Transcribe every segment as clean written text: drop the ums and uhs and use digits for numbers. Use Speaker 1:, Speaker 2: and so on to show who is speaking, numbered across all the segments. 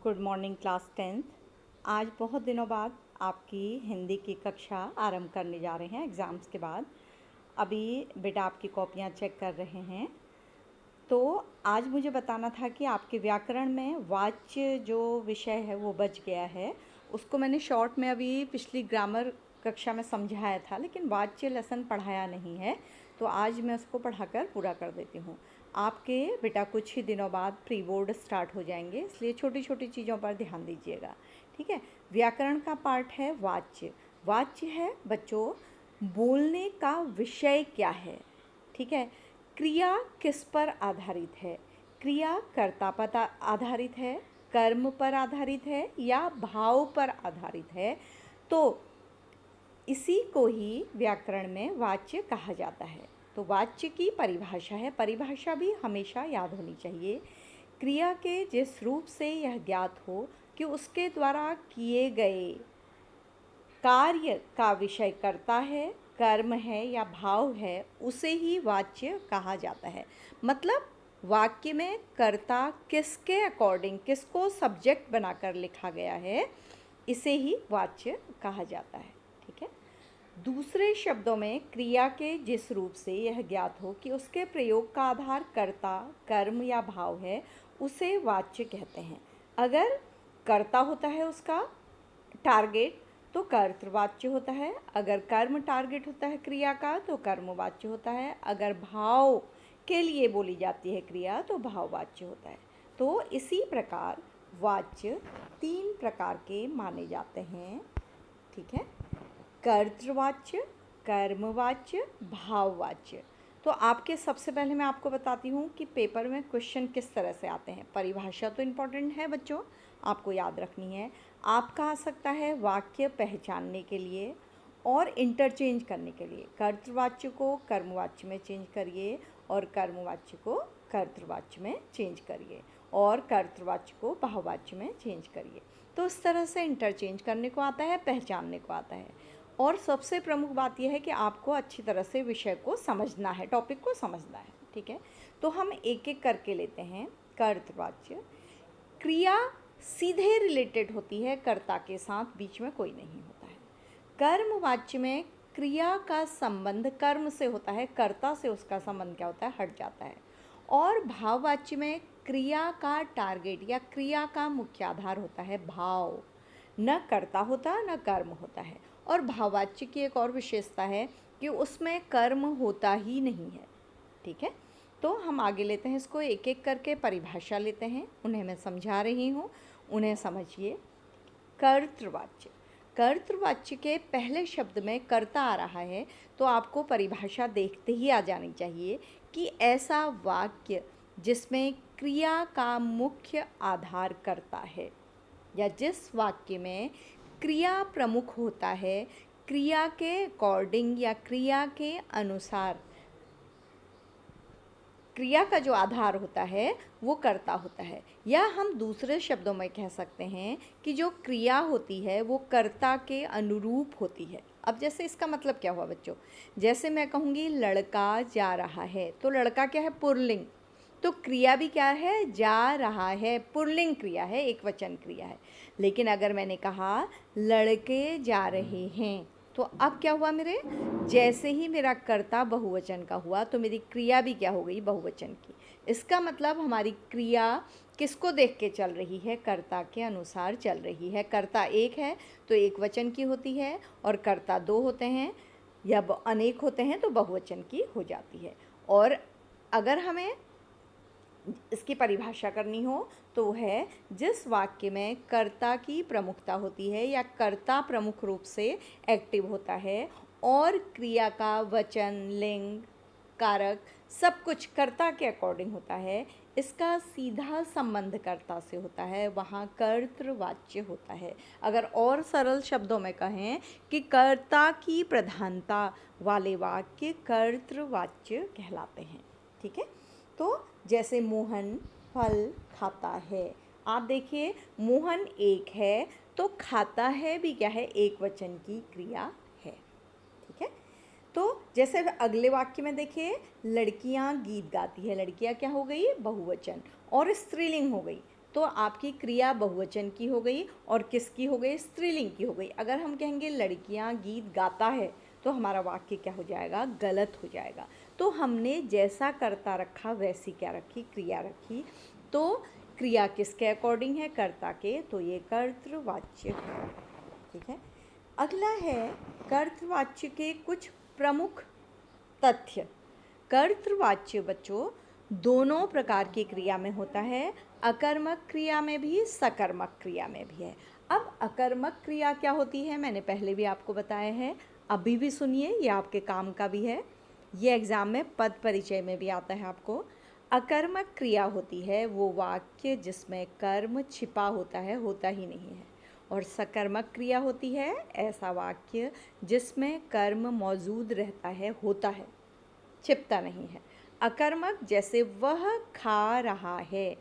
Speaker 1: Good morning class 10th। आज बहुत दिनों बाद आपकी हिंदी की कक्षा आरंभ करने जा रहे हैं एग्ज़ाम्स के बाद। अभी बेटा आपकी कॉपियाँ चेक कर रहे हैं। तो आज मुझे बताना था कि आपके व्याकरण में वाच्य जो विषय है वो बच गया है। उसको मैंने शॉर्ट में अभी पिछली ग्रामर कक्षा में समझाया था, लेकिन वाच्य लेसन पढ़ाया नहीं है, तो आज मैं उसको पढ़ाकर पूरा कर देती हूँ। आपके बेटा कुछ ही दिनों बाद प्री बोर्ड स्टार्ट हो जाएंगे, इसलिए छोटी छोटी चीज़ों पर ध्यान दीजिएगा, ठीक है। व्याकरण का पार्ट है वाच्य। वाच्य है बच्चों, बोलने का विषय क्या है, ठीक है। क्रिया किस पर आधारित है? क्रिया कर्ता पर आधारित है, कर्म पर आधारित है या भाव पर आधारित है? तो इसी को ही व्याकरण में वाच्य कहा जाता है। तो वाच्य की परिभाषा है, परिभाषा भी हमेशा याद होनी चाहिए। क्रिया के जिस रूप से यह ज्ञात हो कि उसके द्वारा किए गए कार्य का विषय कर्ता है, कर्म है या भाव है, उसे ही वाच्य कहा जाता है। मतलब वाक्य में कर्ता किसके अकॉर्डिंग, किसको सब्जेक्ट बनाकर लिखा गया है, इसे ही वाच्य कहा जाता है, ठीक है। दूसरे शब्दों में क्रिया के जिस रूप से यह ज्ञात हो कि उसके प्रयोग का आधार कर्ता, कर्म या भाव है, उसे वाच्य कहते हैं। अगर कर्ता होता है उसका टारगेट तो कर्तृवाच्य होता है, अगर कर्म टारगेट होता है क्रिया का तो कर्मवाच्य होता है, अगर भाव के लिए बोली जाती है क्रिया तो भाववाच्य होता है। तो इसी प्रकार वाच्य 3 प्रकार के माने जाते हैं, ठीक है। कर्तृवाच्य, कर्मवाच्य, भाववाच्य। तो आपके सबसे पहले मैं आपको बताती हूँ कि पेपर में क्वेश्चन किस तरह से आते हैं। परिभाषा तो इम्पॉर्टेंट है बच्चों, आपको याद रखनी है। आपका आ सकता है वाक्य पहचानने के लिए और इंटरचेंज करने के लिए। कर्तृवाच्य को कर्मवाच्य में चेंज करिए और कर्मवाच्य को कर्तृवाच्य में चेंज करिए और कर्तृवाच्य को भाववाच्य में चेंज करिए। तो इस तरह से इंटरचेंज करने को आता है, पहचानने को आता है। और सबसे प्रमुख बात यह है कि आपको अच्छी तरह से विषय को समझना है, टॉपिक को समझना है, ठीक है। तो हम एक एक करके लेते हैं। कर्तृवाच्य, क्रिया सीधे रिलेटेड होती है कर्ता के साथ, बीच में कोई नहीं होता है। कर्मवाच्य में क्रिया का संबंध कर्म से होता है, कर्ता से उसका संबंध क्या होता है, हट जाता है। और भाववाच्य में क्रिया का टारगेट या क्रिया का मुख्य आधार होता है भाव, न कर्ता होता न कर्म होता है। और भाववाच्य की एक और विशेषता है कि उसमें कर्म होता ही नहीं है, ठीक है। तो हम आगे लेते हैं इसको, एक एक करके परिभाषा लेते हैं, उन्हें मैं समझा रही हूँ, उन्हें समझिए। कर्तृवाच्य, कर्तृवाच्य के पहले शब्द में कर्ता आ रहा है, तो आपको परिभाषा देखते ही आ जानी चाहिए कि ऐसा वाक्य जिसमें क्रिया का मुख्य आधार कर्ता है या जिस वाक्य में क्रिया प्रमुख होता है, क्रिया के अकॉर्डिंग या क्रिया के अनुसार क्रिया का जो आधार होता है वो कर्ता होता है। या हम दूसरे शब्दों में कह सकते हैं कि जो क्रिया होती है वो कर्ता के अनुरूप होती है। अब जैसे इसका मतलब क्या हुआ बच्चों, जैसे मैं कहूँगी लड़का जा रहा है, तो लड़का क्या है, पुल्लिंग, तो क्रिया भी क्या है, जा रहा है, पुल्लिंग क्रिया है, एक वचन क्रिया है। लेकिन अगर मैंने कहा लड़के जा रहे हैं, तो अब क्या हुआ मेरे, जैसे ही मेरा कर्ता बहुवचन का हुआ तो मेरी क्रिया भी क्या हो गई, बहुवचन की। इसका मतलब हमारी क्रिया किसको देख के चल रही है, कर्ता के अनुसार चल रही है। कर्ता एक है तो एक वचन की होती है, और कर्ता दो होते हैं या अनेक होते हैं तो बहुवचन की हो जाती है। और अगर हमें इसकी परिभाषा करनी हो तो है जिस वाक्य में कर्ता की प्रमुखता होती है या कर्ता प्रमुख रूप से एक्टिव होता है और क्रिया का वचन, लिंग, कारक सब कुछ कर्ता के अकॉर्डिंग होता है, इसका सीधा संबंध कर्ता से होता है, वहाँ कर्तृवाच्य होता है। अगर और सरल शब्दों में कहें कि कर्ता की प्रधानता वाले वाक्य कर्तृवाच्य कहलाते हैं, ठीक है। तो जैसे मोहन फल खाता है, आप देखिए मोहन एक है तो खाता है भी क्या है, एक वचन की क्रिया है, ठीक है। तो जैसे अगले वाक्य में देखिए लड़कियां गीत गाती है, लड़कियां क्या हो गई, बहुवचन और स्त्रीलिंग हो गई, तो आपकी क्रिया बहुवचन की हो गई और किसकी हो गई, स्त्रीलिंग की हो गई। अगर हम कहेंगे लड़कियां गीत गाता है तो हमारा वाक्य क्या हो जाएगा, गलत हो जाएगा। तो हमने जैसा कर्ता रखा वैसी क्या रखी, क्रिया रखी। तो क्रिया किसके अकॉर्डिंग है, कर्ता के, तो ये कर्तृवाच्य है। ठीक है। अगला है कर्तृवाच्य के कुछ प्रमुख तथ्य। कर्तृवाच्य बच्चों दोनों प्रकार की क्रिया में होता है, अकर्मक क्रिया में भी, सकर्मक क्रिया में भी है। अब अकर्मक क्रिया क्या होती है, मैंने पहले भी आपको बताया है, अभी भी सुनिए, ये आपके काम का भी है, ये एग्ज़ाम में पद परिचय में भी आता है आपको। अकर्मक क्रिया होती है वो वाक्य जिसमें कर्म छिपा होता है, होता ही नहीं है। और सकर्मक क्रिया होती है ऐसा वाक्य जिसमें कर्म मौजूद रहता है, होता है, छिपता नहीं है। अकर्मक जैसे वह खा रहा है,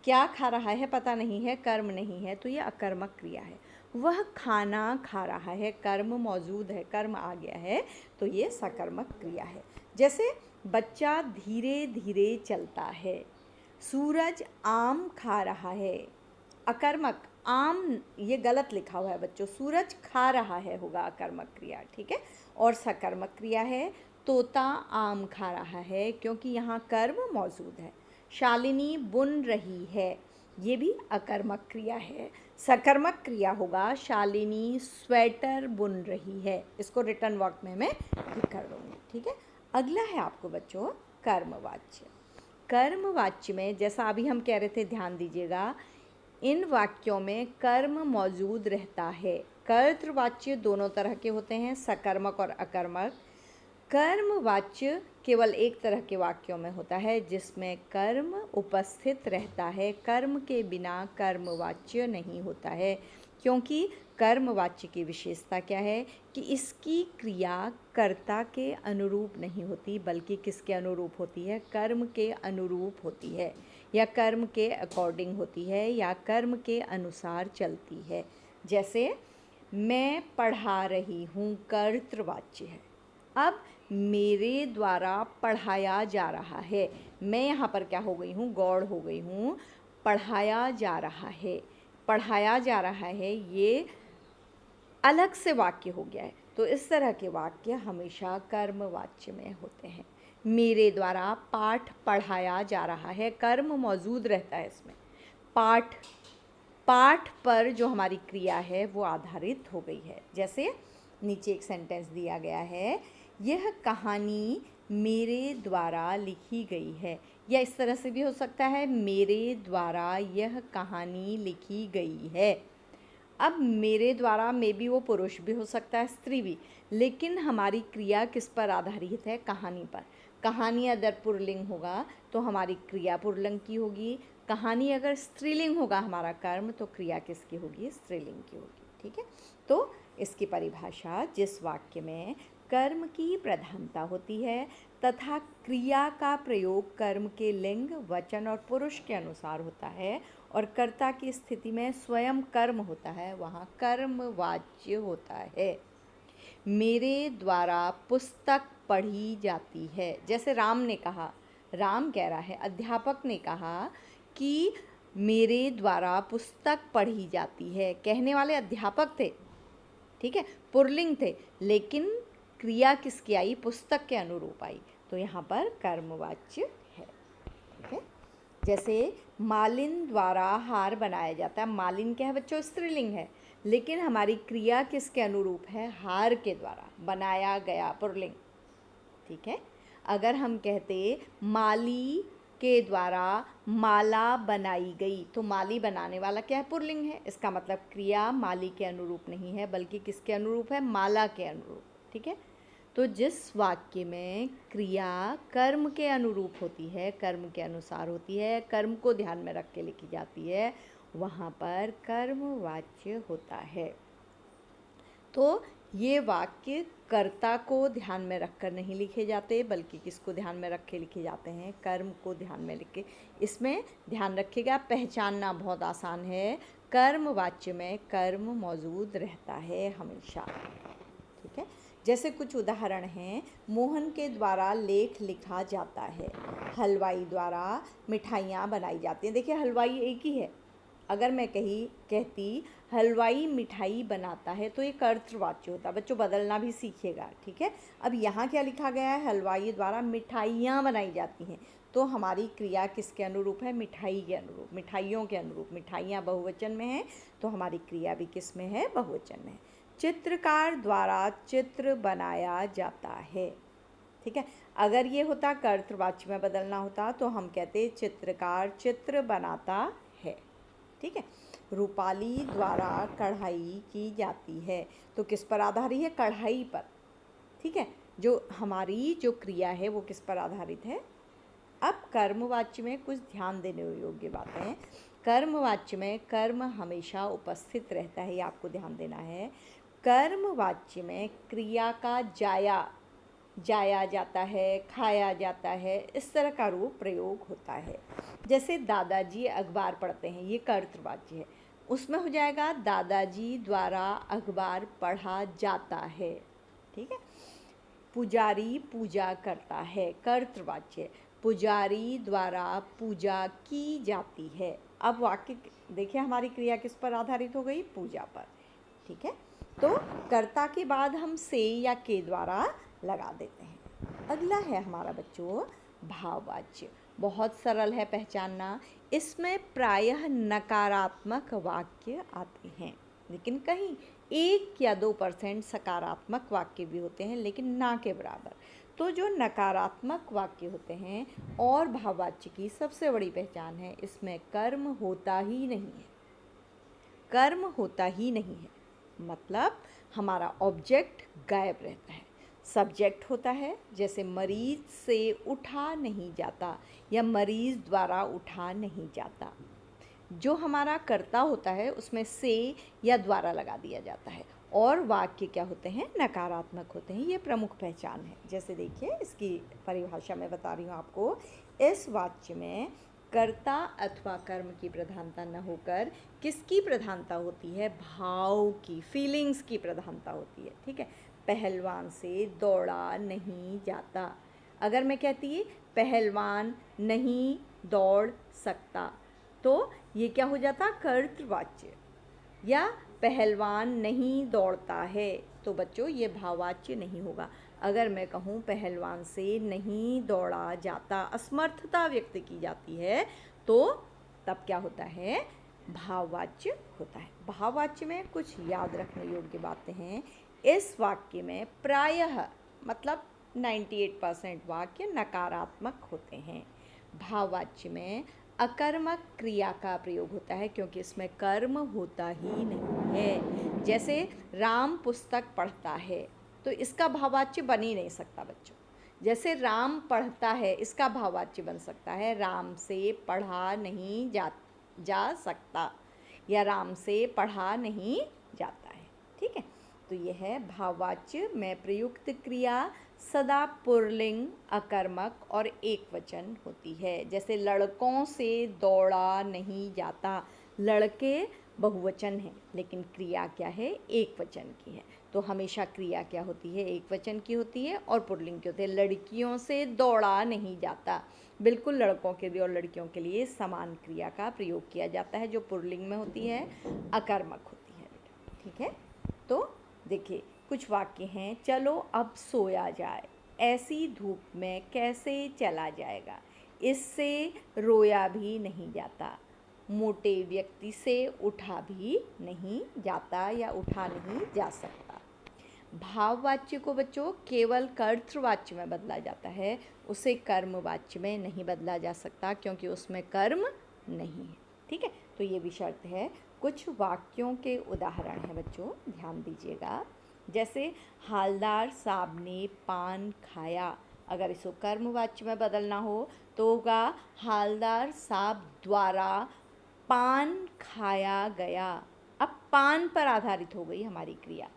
Speaker 1: क्या खा रहा है पता नहीं है, कर्म नहीं है, तो ये अकर्मक क्रिया है। वह खाना खा रहा है, कर्म मौजूद है, कर्म आ गया है, तो ये सकर्मक क्रिया है। जैसे बच्चा धीरे धीरे चलता है, सूरज आम खा रहा है, अकर्मक, आम ये गलत लिखा हुआ है बच्चों, सूरज खा रहा है होगा अकर्मक क्रिया। ठीक है। और सकर्मक क्रिया है तोता आम खा रहा है, क्योंकि यहाँ कर्म मौजूद है। शालिनी बुन रही है, ये भी अकर्मक क्रिया है। सकर्मक क्रिया होगा शालिनी स्वेटर बुन रही है। इसको रिटर्न वर्क में मैं ठीक कर दूँगी। ठीक है। अगला है आपको बच्चों कर्मवाच्य। कर्मवाच्य में जैसा अभी हम कह रहे थे, ध्यान दीजिएगा, इन वाक्यों में कर्म मौजूद रहता है। कर्तृवाच्य दोनों तरह के होते हैं, सकर्मक और अकर्मक। कर्मवाच्य केवल एक तरह के वाक्यों में होता है जिसमें कर्म उपस्थित रहता है, कर्म के बिना कर्मवाच्य नहीं होता है। क्योंकि कर्मवाच्य की विशेषता क्या है कि इसकी क्रिया कर्ता के अनुरूप नहीं होती, बल्कि किसके अनुरूप होती है, कर्म के अनुरूप होती है, या कर्म के अकॉर्डिंग होती है, या कर्म के अनुसार चलती है। जैसे मैं पढ़ा रही हूँ, कर्तृवाच्य है। अब मेरे द्वारा पढ़ाया जा रहा है, मैं यहाँ पर क्या हो गई हूँ, गौड़ हो गई हूँ, पढ़ाया जा रहा है, पढ़ाया जा रहा है, ये अलग से वाक्य हो गया है। तो इस तरह के वाक्य हमेशा कर्मवाच्य में होते हैं। मेरे द्वारा पाठ पढ़ाया जा रहा है, कर्म मौजूद रहता है इसमें। पाठ, पाठ पर जो हमारी क्रिया है वो आधारित हो गई है। जैसे नीचे एक सेंटेंस दिया गया है, यह कहानी मेरे द्वारा लिखी गई है, या इस तरह से भी हो सकता है, मेरे द्वारा यह कहानी लिखी गई है। अब मेरे द्वारा में भी वो पुरुष भी हो सकता है, स्त्री भी, लेकिन हमारी क्रिया किस पर आधारित है, कहानी पर। कहानी अगर पुल्लिंग होगा तो हमारी क्रिया पुल्लिंग की होगी, कहानी अगर स्त्रीलिंग होगा हमारा कर्म, तो क्रिया किसकी होगी, स्त्रीलिंग की होगी। ठीक है। तो इसकी परिभाषा, जिस वाक्य में कर्म की प्रधानता होती है तथा क्रिया का प्रयोग कर्म के लिंग, वचन और पुरुष के अनुसार होता है, और कर्ता की स्थिति में स्वयं कर्म होता है, वहाँ कर्मवाच्य होता है। मेरे द्वारा पुस्तक पढ़ी जाती है, जैसे राम ने कहा, राम कह रहा है, अध्यापक ने कहा कि मेरे द्वारा पुस्तक पढ़ी जाती है, कहने वाले अध्यापक थे, ठीक है, पुल्लिंग थे, लेकिन क्रिया किसकी आई, पुस्तक के अनुरूप आई, तो यहाँ पर कर्मवाच्य है। ठीक है। जैसे मालिन द्वारा हार बनाया जाता है, मालिन क्या है बच्चों, स्त्रीलिंग है, लेकिन हमारी क्रिया किसके अनुरूप है, हार के द्वारा बनाया गया, पुल्लिंग। ठीक है। अगर हम कहते माली के द्वारा माला बनाई गई, तो माली बनाने वाला क्या है, पुल्लिंग है, इसका मतलब क्रिया माली के अनुरूप नहीं है, बल्कि किसके अनुरूप है, माला के अनुरूप। ठीक है। तो जिस वाक्य में क्रिया कर्म के अनुरूप होती है, कर्म के अनुसार होती है, कर्म को ध्यान में रख के लिखी जाती है, वहाँ पर कर्मवाच्य होता है। तो ये वाक्य कर्ता को ध्यान में रखकर नहीं लिखे जाते, बल्कि किसको ध्यान में रख के लिखे जाते हैं, कर्म को ध्यान में लिख के। इसमें ध्यान रखिएगा, पहचानना बहुत आसान है, कर्मवाच्य में कर्म मौजूद रहता है हमेशा। ठीक है। जैसे कुछ उदाहरण हैं, मोहन के द्वारा लेख लिखा जाता है, हलवाई द्वारा मिठाइयाँ बनाई जाती हैं। देखिए हलवाई एक ही है, अगर मैं कहती हलवाई मिठाई बनाता है तो ये कर्तृवाच्य होता। बच्चों बदलना भी सीखिएगा, ठीक है। अब यहाँ क्या लिखा गया है, हलवाई द्वारा मिठाइयाँ बनाई जाती हैं, तो हमारी क्रिया किसके अनुरूप है, मिठाई के अनुरूप, मिठाइयों के अनुरूप। मिठाइयाँ बहुवचन में है तो हमारी क्रिया भी किस में है, बहुवचन में है। चित्रकार द्वारा चित्र बनाया जाता है, ठीक है। अगर ये होता कर्तृवाच्य में बदलना होता तो हम कहते चित्रकार चित्र बनाता है, ठीक है। रूपाली द्वारा कढ़ाई की जाती है, तो किस पर आधारित है, कढ़ाई पर, ठीक है। जो हमारी जो क्रिया है वो किस पर आधारित है। अब कर्मवाच्य में कुछ ध्यान देने योग्य बातें हैं। कर्मवाच्य में कर्म हमेशा उपस्थित रहता है, ये आपको ध्यान देना है। कर्मवाच्य में क्रिया का जाया जाता है, खाया जाता है, इस तरह का रूप प्रयोग होता है। जैसे दादाजी अखबार पढ़ते हैं, ये कर्तृवाच्य है, उसमें हो जाएगा दादाजी द्वारा अखबार पढ़ा जाता है, ठीक है। पुजारी पूजा करता है, कर्तृवाच्य, पुजारी द्वारा पूजा की जाती है। अब वाक्य देखिए हमारी क्रिया किस पर आधारित हो गई, पूजा पर, ठीक है। तो कर्ता के बाद हम से या के द्वारा लगा देते हैं। अगला है हमारा बच्चों भाववाच्य। बहुत सरल है पहचानना, इसमें प्रायः नकारात्मक वाक्य आते हैं, लेकिन कहीं 1 या 2% सकारात्मक वाक्य भी होते हैं, लेकिन ना के बराबर। तो जो नकारात्मक वाक्य होते हैं और भाववाच्य की सबसे बड़ी पहचान है, इसमें कर्म होता ही नहीं है। कर्म होता ही नहीं है मतलब हमारा ऑब्जेक्ट गायब रहता है, सब्जेक्ट होता है। जैसे मरीज से उठा नहीं जाता या मरीज द्वारा उठा नहीं जाता। जो हमारा कर्ता होता है उसमें से या द्वारा लगा दिया जाता है, और वाक्य क्या होते हैं, नकारात्मक होते हैं। ये प्रमुख पहचान है। जैसे देखिए इसकी परिभाषा मैं बता रही हूँ आपको। इस वाक्य में कर्ता अथवा कर्म की प्रधानता न होकर किसकी प्रधानता होती है, भाव की, फीलिंग्स की प्रधानता होती है, ठीक है। पहलवान से दौड़ा नहीं जाता। अगर मैं कहती पहलवान नहीं दौड़ सकता तो ये क्या हो जाता, कर्तृवाच्य। या पहलवान नहीं दौड़ता है तो बच्चों ये भाववाच्य नहीं होगा। अगर मैं कहूँ पहलवान से नहीं दौड़ा जाता, असमर्थता व्यक्त की जाती है, तो तब क्या होता है, भाववाच्य होता है। भाववाच्य में कुछ याद रखने योग्य बातें हैं। इस वाक्य में प्रायः मतलब 98% वाक्य नकारात्मक होते हैं। भाववाच्य में अकर्मक क्रिया का प्रयोग होता है क्योंकि इसमें कर्म होता ही नहीं है। जैसे राम पुस्तक पढ़ता है तो इसका भाववाच्य बन ही नहीं सकता बच्चों। जैसे राम पढ़ता है इसका भाववाच्य बन सकता है राम से पढ़ा नहीं जा सकता, या राम से पढ़ा नहीं जाता है, ठीक है। तो यह है भाववाच्य में प्रयुक्त क्रिया सदा पुल्लिंग, अकर्मक और एकवचन होती है। जैसे लड़कों से दौड़ा नहीं जाता, लड़के बहुवचन है लेकिन क्रिया क्या है, एकवचन की है। तो हमेशा क्रिया क्या होती है, एकवचन की होती है और पुल्लिंग की होती है। लड़कियों से दौड़ा नहीं जाता, बिल्कुल लड़कों के लिए और लड़कियों के लिए समान क्रिया का प्रयोग किया जाता है जो पुल्लिंग में होती है, अकर्मक होती है बेटा, ठीक है। तो देखिए कुछ वाक्य हैं। चलो अब सोया जाए, ऐसी धूप में कैसे चला जाएगा, इससे रोया भी नहीं जाता, मोटे व्यक्ति से उठा भी नहीं जाता या उठा नहीं जा सकता। भाववाच्य को बच्चों केवल कर्तृवाच्य में बदला जाता है, उसे कर्मवाच्य में नहीं बदला जा सकता क्योंकि उसमें कर्म नहीं है, ठीक है। तो ये भी शर्त है। कुछ वाक्यों के उदाहरण हैं बच्चों, ध्यान दीजिएगा। जैसे हालदार साहब ने पान खाया, अगर इसको कर्मवाच्य में बदलना हो तो होगा हालदार साहब द्वारा पान खाया गया। अब पान पर आधारित हो गई हमारी क्रिया।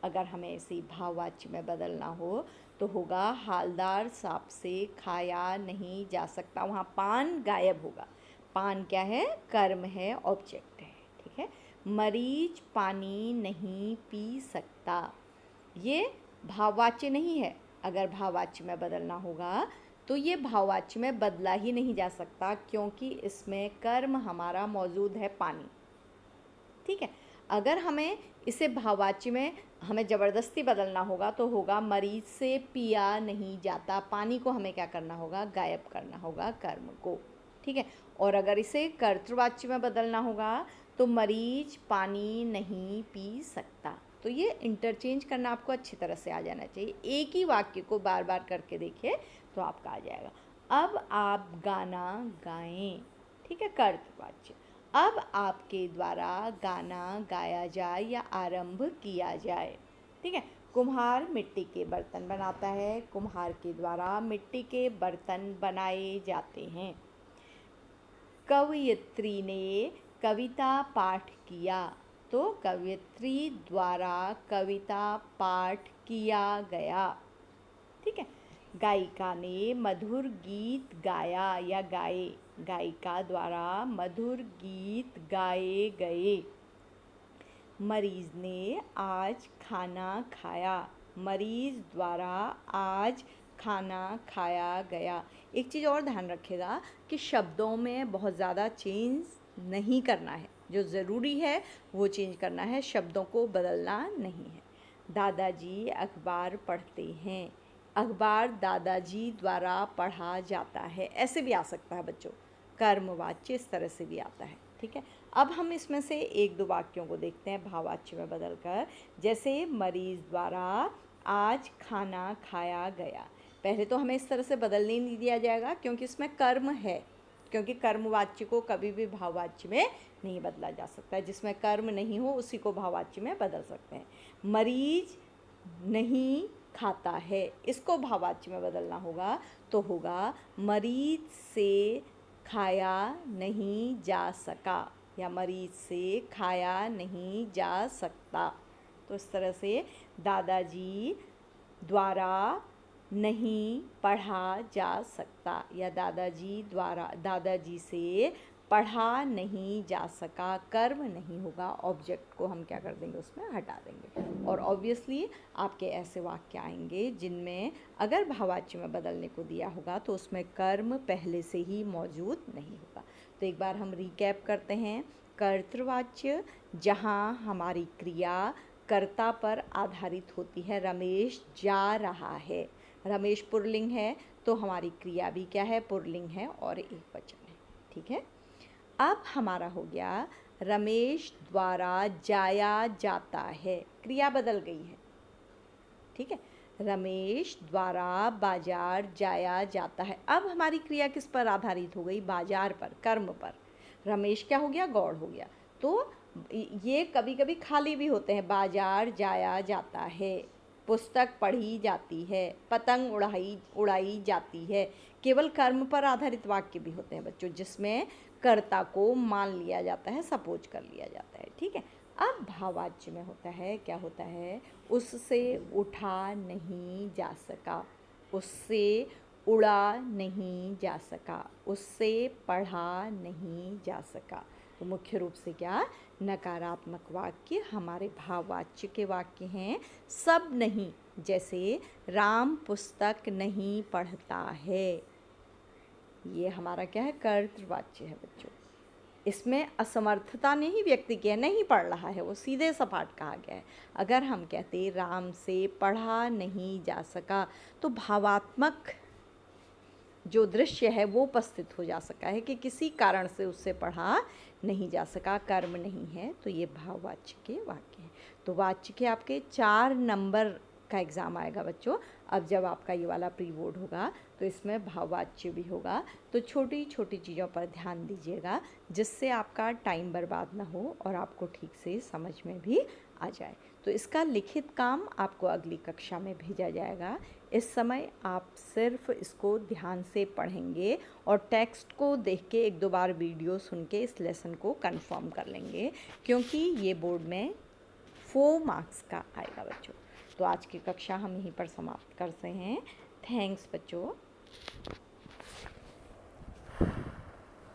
Speaker 1: अगर हमें इसी भाववाच्य में बदलना हो तो होगा हालदार साहब से खाया नहीं जा सकता, वहाँ पान गायब होगा। पान क्या है, कर्म है, ऑब्जेक्ट है, ठीक है। मरीज पानी नहीं पी सकता, ये भाववाच्य नहीं है। अगर भाववाच्य में बदलना होगा तो ये भाववाच्य में बदला ही नहीं जा सकता क्योंकि इसमें कर्म हमारा मौजूद है पानी, ठीक है। अगर हमें इसे भाववाच्य में हमें ज़बरदस्ती बदलना होगा तो होगा मरीज से पिया नहीं जाता। पानी को हमें क्या करना होगा, गायब करना होगा कर्म को, ठीक है। और अगर इसे कर्तृवाच्य में बदलना होगा तो मरीज पानी नहीं पी सकता। तो ये इंटरचेंज करना आपको अच्छी तरह से आ जाना चाहिए। एक ही वाक्य को बार बार करके देखिए तो आपका आ जाएगा। अब आप गाना गाएं, ठीक है, कर्तृवाच्य। अब आपके द्वारा गाना गाया जाए या आरंभ किया जाए, ठीक है। कुम्हार मिट्टी के बर्तन बनाता है, कुम्हार के द्वारा मिट्टी के बर्तन बनाए जाते हैं। कवयित्री ने कविता पाठ किया, तो कवयित्री द्वारा कविता पाठ किया गया, ठीक है। गायिका ने मधुर गीत गाया या गाए, गायिका द्वारा मधुर गीत गाए गए। मरीज ने आज खाना खाया, मरीज द्वारा आज खाना खाया गया। एक चीज़ और ध्यान रखिएगा कि शब्दों में बहुत ज़्यादा चेंज नहीं करना है, जो ज़रूरी है वो चेंज करना है, शब्दों को बदलना नहीं है। दादाजी अखबार पढ़ते हैं, अखबार दादाजी द्वारा पढ़ा जाता है, ऐसे भी आ सकता है बच्चों, कर्मवाच्य इस तरह से भी आता है, ठीक है। अब हम इसमें से एक दो वाक्यों को देखते हैं भाववाच्य में बदलकर। जैसे मरीज द्वारा आज खाना खाया गया, पहले तो हमें इस तरह से बदलने नहीं दिया जाएगा क्योंकि इसमें कर्म है, क्योंकि कर्मवाच्य को कभी भी भाववाच्य में नहीं बदला जा सकता है। जिसमें कर्म नहीं हो उसी को भाववाच्य में बदल सकते हैं। मरीज नहीं खाता है, इसको भाववाच्य में बदलना होगा तो होगा मरीज से खाया नहीं जा सका या मरीज से खाया नहीं जा सकता। तो इस तरह से दादाजी द्वारा नहीं पढ़ा जा सकता या दादाजी से पढ़ा नहीं जा सका, कर्म नहीं होगा, ऑब्जेक्ट को हम क्या कर देंगे, उसमें हटा देंगे। और ऑब्वियसली आपके ऐसे वाक्य आएंगे जिनमें अगर भाववाच्य में बदलने को दिया होगा तो उसमें कर्म पहले से ही मौजूद नहीं होगा। तो एक बार हम रिकैप करते हैं। कर्तृवाच्य जहाँ हमारी क्रिया कर्ता पर आधारित होती है, रमेश जा रहा है, रमेश पुल्लिंग है तो हमारी क्रिया भी क्या है, पुल्लिंग है और एकवचन है, ठीक है। अब हमारा हो गया रमेश द्वारा जाया जाता है, क्रिया बदल गई है, ठीक है। रमेश द्वारा बाजार जाया जाता है, अब हमारी क्रिया किस पर आधारित हो गई, बाजार पर, कर्म पर। रमेश क्या हो गया, गौड़ हो गया। तो ये कभी कभी खाली भी होते हैं, बाजार जाया जाता है, पुस्तक पढ़ी जाती है, पतंग उड़ाई जाती है। केवल कर्म पर आधारित वाक्य भी होते हैं बच्चों, जिसमें कर्ता को मान लिया जाता है, सपोज कर लिया जाता है, ठीक है। अब भाववाच्य में होता है, क्या होता है, उससे उठा नहीं जा सका, उससे उड़ा नहीं जा सका, उससे पढ़ा नहीं जा सका। तो मुख्य रूप से क्या, नकारात्मक वाक्य हमारे भाववाच्य के वाक्य हैं। सब नहीं, जैसे राम पुस्तक नहीं पढ़ता है, ये हमारा क्या है, कर्तृवाच्य है बच्चों। इसमें असमर्थता नहीं व्यक्त की है, नहीं पढ़ रहा है, वो सीधे सपाट कहा गया है। अगर हम कहते राम से पढ़ा नहीं जा सका तो भावात्मक जो दृश्य है वो उपस्थित हो जा सका है कि किसी कारण से उससे पढ़ा नहीं जा सका, कर्म नहीं है, तो ये भाववाच्य के वाक्य हैं। तो वाच्य के आपके 4 नंबर का एग्ज़ाम आएगा बच्चों। अब जब आपका ये वाला प्री बोर्ड होगा तो इसमें भाववाच्य भी होगा, तो छोटी छोटी चीज़ों पर ध्यान दीजिएगा जिससे आपका टाइम बर्बाद ना हो और आपको ठीक से समझ में भी आ जाए। तो इसका लिखित काम आपको अगली कक्षा में भेजा जाएगा। इस समय आप सिर्फ इसको ध्यान से पढ़ेंगे और टेक्स्ट को देख के 1-2 बार वीडियो सुन के इस लेसन को कंफर्म कर लेंगे, क्योंकि ये बोर्ड में 4 मार्क्स का आएगा बच्चों। तो आज की कक्षा हम यहीं पर समाप्त करते हैं। थैंक्स बच्चों।